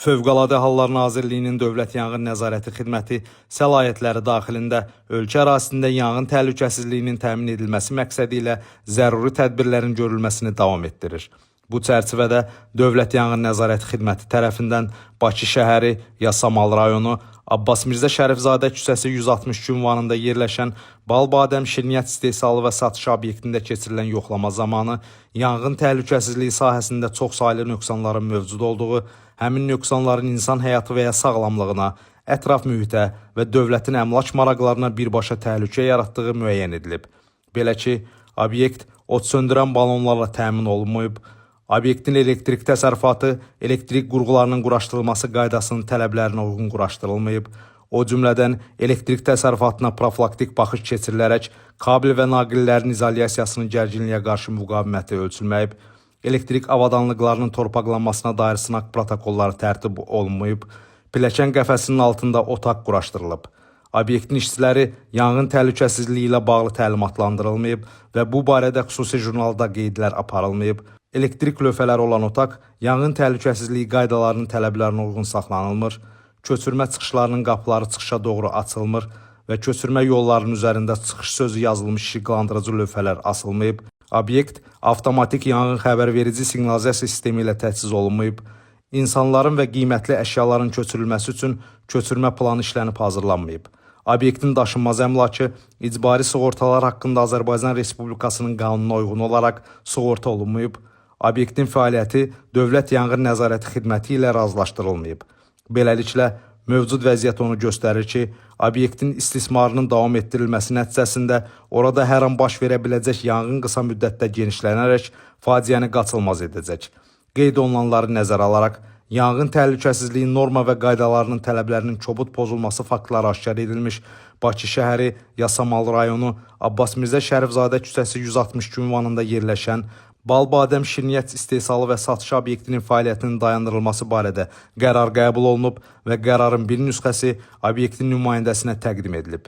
Fövqəladə Hallar Nazirliyinin Dövlət Yanğın Nəzarəti Xidməti səlahiyyətləri daxilində ölkə ərazisində yanğın təhlükəsizliyinin təmin edilməsi məqsədi ilə zəruri tədbirlərin görülməsini davam etdirir. Bu çərçivədə Dövlət Yanğın Nəzarəti Xidməti tərəfindən Bakı şəhəri, Yasamal rayonu, Abbas Mirzə Şərifzadə küçəsi 163 ünvanında yerləşən bal-badəm şirniyyat istehsalı və satışı obyektində keçirilən yoxlama zamanı yanğın təhlükəsizliyi sahəsində çoxsaylı nöqsanların mövcud olduğu, həmin nöqsanların insan həyatı və ya sağlamlığına, ətraf mühitə və dövlətin əmlak maraqlarına birbaşa təhlükə yaratdığı müəyyən edilib. Belə ki, obyekt od söndürən balonlarla təmin olunmayıb, obyektin elektrik təsərrüfatı, elektrik qurğularının quraşdırılması qaydasının tələblərinə uyğun quraşdırılmayıb, o cümlədən elektrik təsərrüfatına profilaktik baxış keçirilərək kabel və naqillərin izolyasiyasının gərginliyə qarşı müqaviməti ölçülməyib, elektrik avadanlıqlarının torpaqlanmasına dair sınaq protokolları tərtib olunmayıb, pilləkən qəfəsinin altında otaq quraşdırılıb. Obyektin işçiləri yanğın təhlükəsizliyi ilə bağlı təlimatlandırılmayıb və bu barədə xüsusi jurnalda qeydlər aparılmayıb. Elektrik lövhələri olan otaq yanğın təhlükəsizliyi qaydalarının tələblərinə uyğun saxlanılmır, köçürmə çıxışlarının qapıları çıxışa doğru açılmır və köçürmə yollarının üzərində çıxış sözü yazılmış işıqlandırıcı lövhələr asılmayıb. Obyekt avtomatik yanğın xəbərverici siqnalizasiya sistemi ilə təchiz olunmayıb. İnsanların və qiymətli əşyaların köçürülməsi üçün köçürmə planı işlənib hazırlanmayıb. Obyektin daşınmaz əmlakı icbari sığortalar haqqında Azərbaycan Respublikasının qanununa uyğun olaraq sığorta olunmayıb. Obyektin fəaliyyəti Dövlət Yanğın Nəzarəti Xidməti ilə razılaşdırılmayıb. Beləliklə, mövcud vəziyyət onu göstərir ki, obyektin istismarının davam etdirilməsi nəticəsində orada hər an baş verə biləcək yanğın qısa müddətdə genişlənərək faciəni qaçılmaz edəcək. Qeyd olunanları nəzərə alaraq, yanğın təhlükəsizliyi norma və qaydalarının tələblərinin kobud pozulması faktları aşkar edilmiş Bakı şəhəri, Yasamal rayonu, Abbas Mirzə Şərifzadə küçəsi 162 ünvanında yerləşən bal-badəm şirniyyat istehsalı və satışı obyektinin fəaliyyətinin dayandırılması barədə qərar qəbul olunub və qərarın bir nüsxəsi obyektin nümayəndəsinə təqdim edilib.